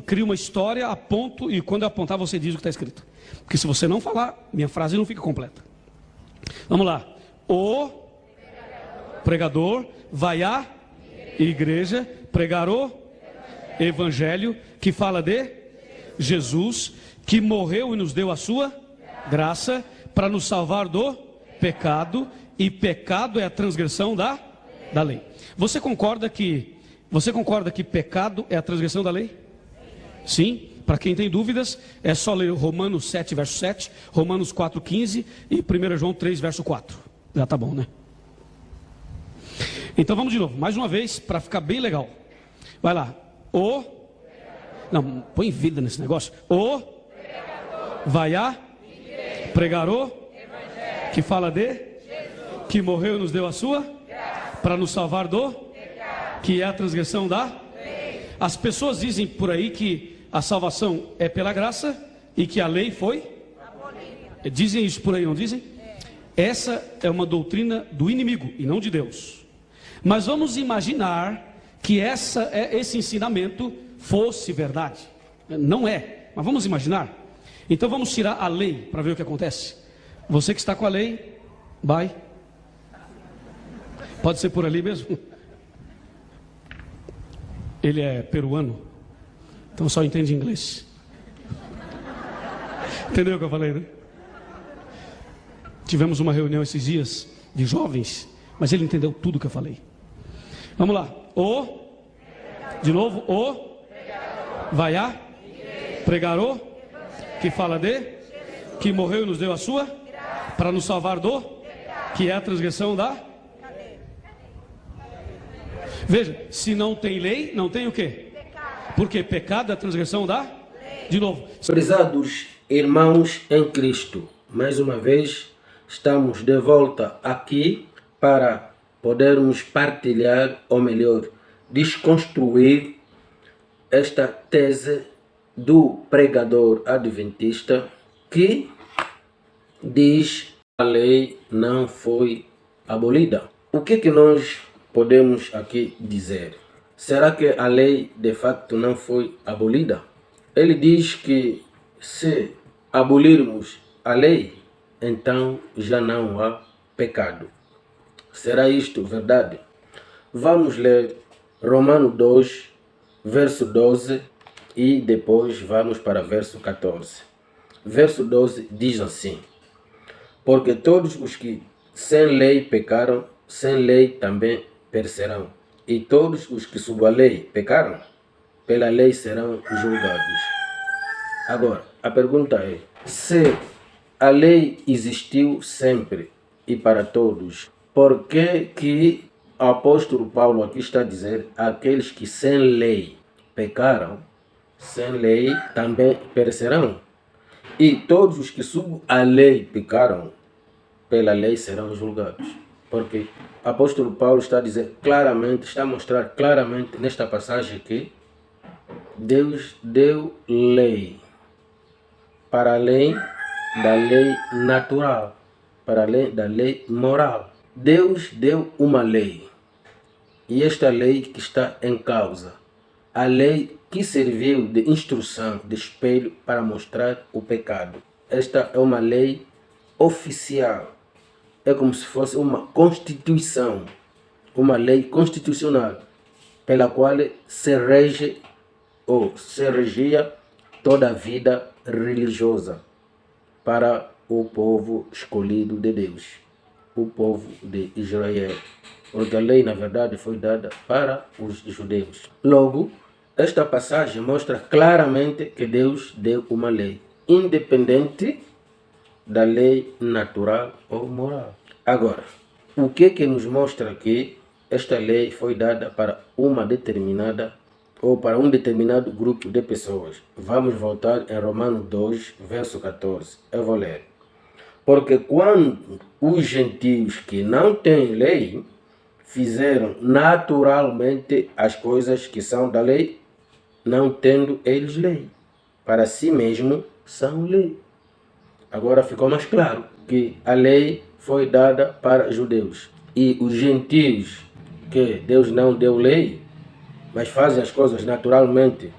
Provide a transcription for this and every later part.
Crio uma história, aponto, e quando eu apontar você diz o que está escrito. Porque se você não falar, minha frase não fica completa. Vamos lá. O pregador vai à igreja pregar o evangelho que fala de Jesus, que morreu e nos deu a sua graça para nos salvar do pecado, e pecado é a transgressão da lei. Você concorda que pecado é a transgressão da lei? Sim. Para quem tem dúvidas, é só ler Romanos 7, verso 7, Romanos 4, 15 e 1 João 3, verso 4. Já tá bom, né? Então vamos de novo, mais uma vez, para ficar bem legal. Vai lá. Não, põe vida nesse negócio. Vai a pregar o que fala de Jesus, que morreu e nos deu a sua para nos salvar do que é a transgressão da lei. As pessoas dizem por aí que a salvação é pela graça e que a lei foi abolida. Dizem isso por aí, não dizem? Essa é uma doutrina do inimigo e não de Deus. Mas vamos imaginar que esse ensinamento fosse verdade. Não é, mas vamos imaginar. Então vamos tirar a lei para ver o que acontece. Você que está com a lei, vai. Pode ser por ali mesmo. Ele é peruano, então só entende inglês. Entendeu o que eu falei, né? Tivemos uma reunião esses dias de jovens, mas ele entendeu tudo o que eu falei. Vamos lá. De novo, vai a pregar o que fala de que morreu e nos deu a sua para nos salvar do que é a transgressão da. Veja, se não tem lei, não tem o quê? Porque pecado é a transgressão da lei. De novo. Prezados irmãos em Cristo, mais uma vez estamos de volta aqui para podermos partilhar, ou melhor, desconstruir esta tese do pregador adventista que diz que a lei não foi abolida. O que nós podemos aqui dizer? Será que a lei de facto não foi abolida? Ele diz que se abolirmos a lei, então já não há pecado. Será isto verdade? Vamos ler Romanos 2, verso 12 e depois vamos para verso 14. Verso 12 diz assim: porque todos os que sem lei pecaram, sem lei também perecerão. E todos os que sob a lei pecaram, pela lei serão julgados. Agora, a pergunta é: se a lei existiu sempre e para todos, por que o apóstolo Paulo aqui está a dizer aqueles que sem lei pecaram, sem lei também perecerão? E todos os que sob a lei pecaram, pela lei serão julgados. Porque o apóstolo Paulo está a dizer claramente, está a mostrar claramente nesta passagem que Deus deu lei para além da lei natural, para além da lei moral. Deus deu uma lei, e esta lei que está em causa, a lei que serviu de instrução, de espelho para mostrar o pecado. Esta é uma lei oficial. É como se fosse uma constituição, uma lei constitucional, pela qual se rege ou se regia toda a vida religiosa para o povo escolhido de Deus, o povo de Israel. Porque a lei, na verdade, foi dada para os judeus. Logo, esta passagem mostra claramente que Deus deu uma lei, independente da lei natural ou moral. Agora, o que nos mostra que esta lei foi dada para uma determinada ou para um determinado grupo de pessoas? Vamos voltar em Romanos 2, verso 14. Eu vou ler. Porque quando os gentios que não têm lei fizeram naturalmente as coisas que são da lei, não tendo eles lei, para si mesmo são lei. Agora ficou mais claro que a lei foi dada para judeus. E os gentios que Deus não deu lei, mas fazem as coisas naturalmente,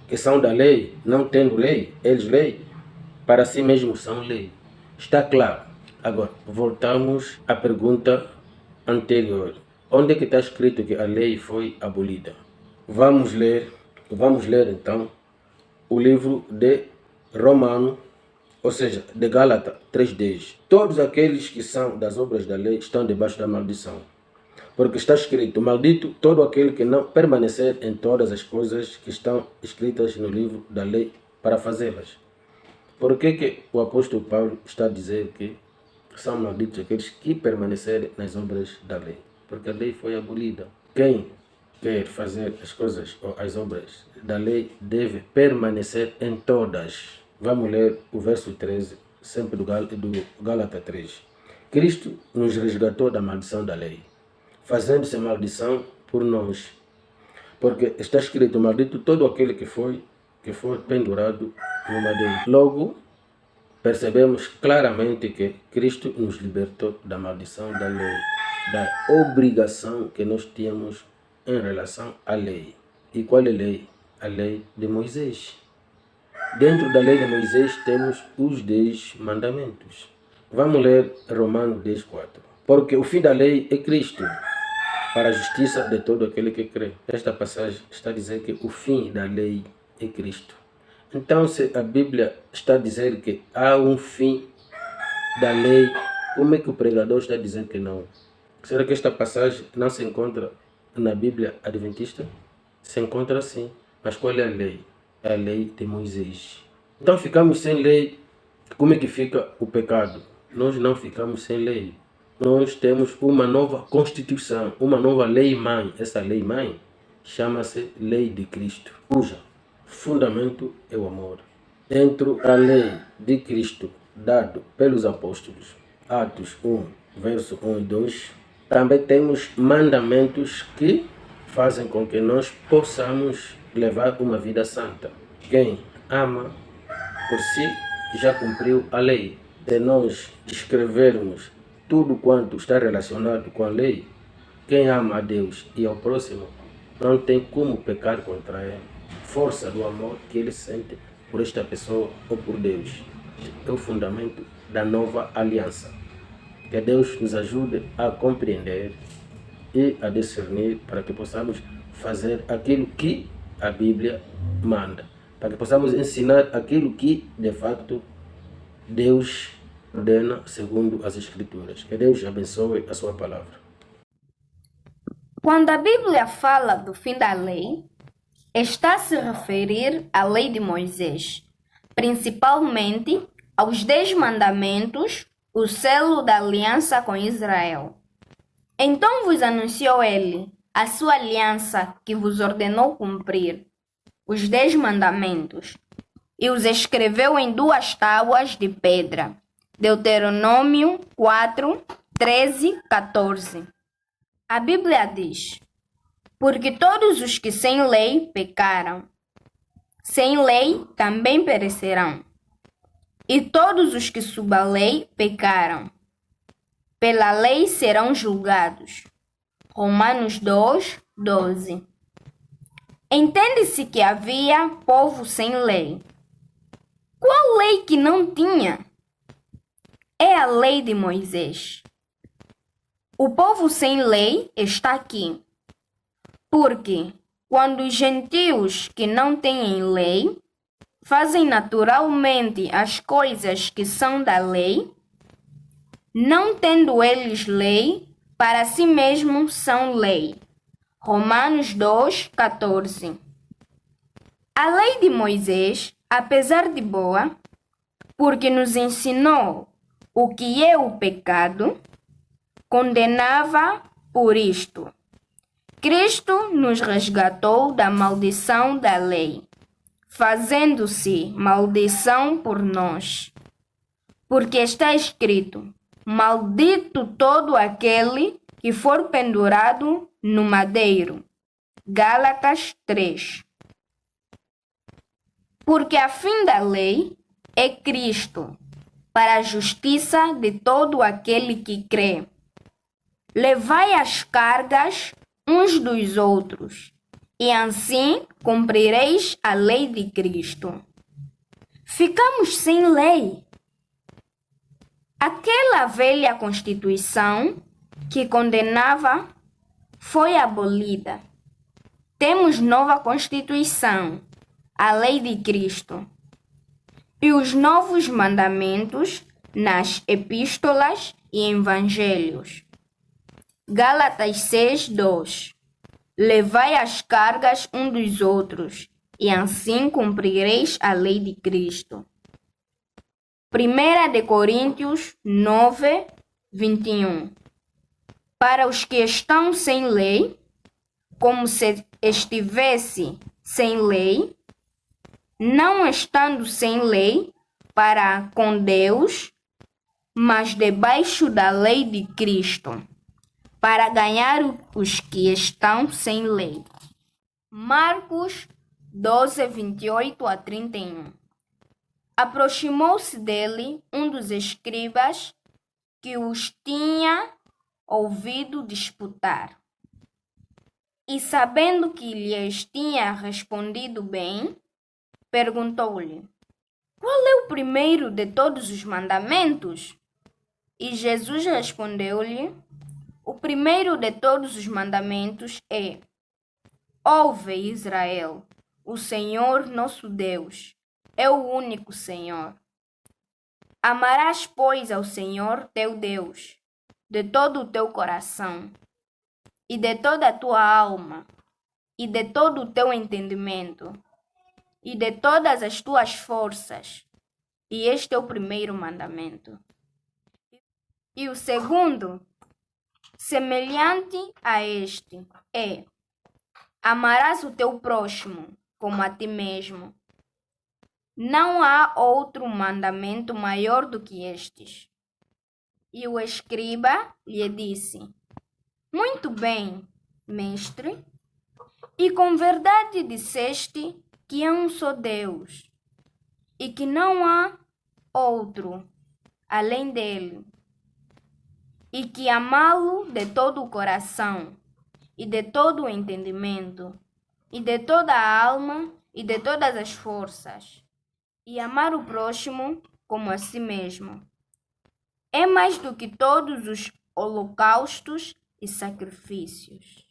que são da lei, não tendo lei, eles lei, para si mesmos são lei. Está claro. Agora, voltamos à pergunta anterior. Onde é que está escrito que a lei foi abolida? Vamos ler então o livro de Romano, ou seja, de Gálatas 3:10. Todos aqueles que são das obras da lei estão debaixo da maldição. Porque está escrito, maldito todo aquele que não permanecer em todas as coisas que estão escritas no livro da lei para fazê-las. Por que o apóstolo Paulo está a dizer que são malditos aqueles que permanecerem nas obras da lei? Porque a lei foi abolida. Quem quer fazer as coisas ou as obras da lei deve permanecer em todas. Vamos ler o verso 13, sempre do Gálatas 3. Cristo nos resgatou da maldição da lei, fazendo-se maldição por nós. Porque está escrito, maldito todo aquele que for pendurado no madeiro. Logo, percebemos claramente que Cristo nos libertou da maldição da lei, da obrigação que nós tínhamos em relação à lei. E qual é a lei? A lei de Moisés. Dentro da lei de Moisés temos os 10 mandamentos. Vamos ler Romanos 10:4. Porque o fim da lei é Cristo, para a justiça de todo aquele que crê. Esta passagem está a dizer que o fim da lei é Cristo. Então, se a Bíblia está a dizer que há um fim da lei, como é que o pregador está a dizer que não? Será que esta passagem não se encontra na Bíblia Adventista? Se encontra sim. Mas qual é a lei? É a lei de Moisés. Então ficamos sem lei. Como é que fica o pecado? Nós não ficamos sem lei. Nós temos uma nova Constituição, uma nova lei-mãe. Essa lei-mãe chama-se Lei de Cristo, cujo fundamento é o amor. Dentro da lei de Cristo, dado pelos apóstolos, Atos 1, verso 1 e 2, também temos mandamentos que fazem com que nós possamos levar uma vida santa. Quem ama por si já cumpriu a lei. Se nós escrevermos tudo quanto está relacionado com a lei, quem ama a Deus e ao próximo não tem como pecar contra ele. Força do amor que ele sente por esta pessoa ou por Deus é o fundamento da nova aliança. Que Deus nos ajude a compreender e a discernir para que possamos fazer aquilo que a Bíblia manda, para que possamos ensinar aquilo que de facto Deus ordena segundo as Escrituras. Que Deus abençoe a sua palavra. Quando a Bíblia fala do fim da lei, está a se referir à lei de Moisés, principalmente aos 10 mandamentos, o selo da aliança com Israel. Então vos anunciou ele, a sua aliança que vos ordenou cumprir, os 10 mandamentos, e os escreveu em 2 tábuas de pedra. Deuteronômio 4, 13, 14. A Bíblia diz: porque todos os que sem lei pecaram, sem lei também perecerão. E todos os que sob a lei pecaram, pela lei serão julgados. Romanos 2, 12. Entende-se que havia povo sem lei. Qual lei que não tinha? É a lei de Moisés. O povo sem lei está aqui, porque quando os gentios que não têm lei fazem naturalmente as coisas que são da lei, não tendo eles lei, para si mesmos são lei. Romanos 2, 14. A lei de Moisés, apesar de boa, porque nos ensinou o que é o pecado, condenava por isto. Cristo nos resgatou da maldição da lei, fazendo-se maldição por nós. Porque está escrito: maldito todo aquele que for pendurado no madeiro. Gálatas 3. Porque a fim da lei é Cristo, para a justiça de todo aquele que crê. Levai as cargas uns dos outros e assim cumprireis a lei de Cristo. Ficamos sem lei. Aquela velha Constituição que condenava foi abolida. Temos nova Constituição, a lei de Cristo, e os novos mandamentos nas epístolas e evangelhos. Gálatas 6:2. Levai as cargas um dos outros, e assim cumprireis a lei de Cristo. 1 Coríntios 9:21. Para os que estão sem lei, como se estivesse sem lei, não estando sem lei para com Deus, mas debaixo da lei de Cristo, para ganhar os que estão sem lei. Marcos 12:28-31. Aproximou-se dele um dos escribas que os tinha ouvido disputar. E sabendo que lhes tinha respondido bem, perguntou-lhe: qual é o primeiro de todos os mandamentos? E Jesus respondeu-lhe: o primeiro de todos os mandamentos é: ouve, Israel, o Senhor nosso Deus é o único Senhor. Amarás, pois, ao Senhor teu Deus de todo o teu coração, e de toda a tua alma, e de todo o teu entendimento, e de todas as tuas forças. E este é o primeiro mandamento. E o segundo, semelhante a este, é: amarás o teu próximo como a ti mesmo. Não há outro mandamento maior do que estes. E o escriba lhe disse: muito bem, mestre, e com verdade disseste que é um só Deus, e que não há outro além dele, e que amá-lo de todo o coração, e de todo o entendimento, e de toda a alma, e de todas as forças, e amar o próximo como a si mesmo. É mais do que todos os holocaustos e sacrifícios.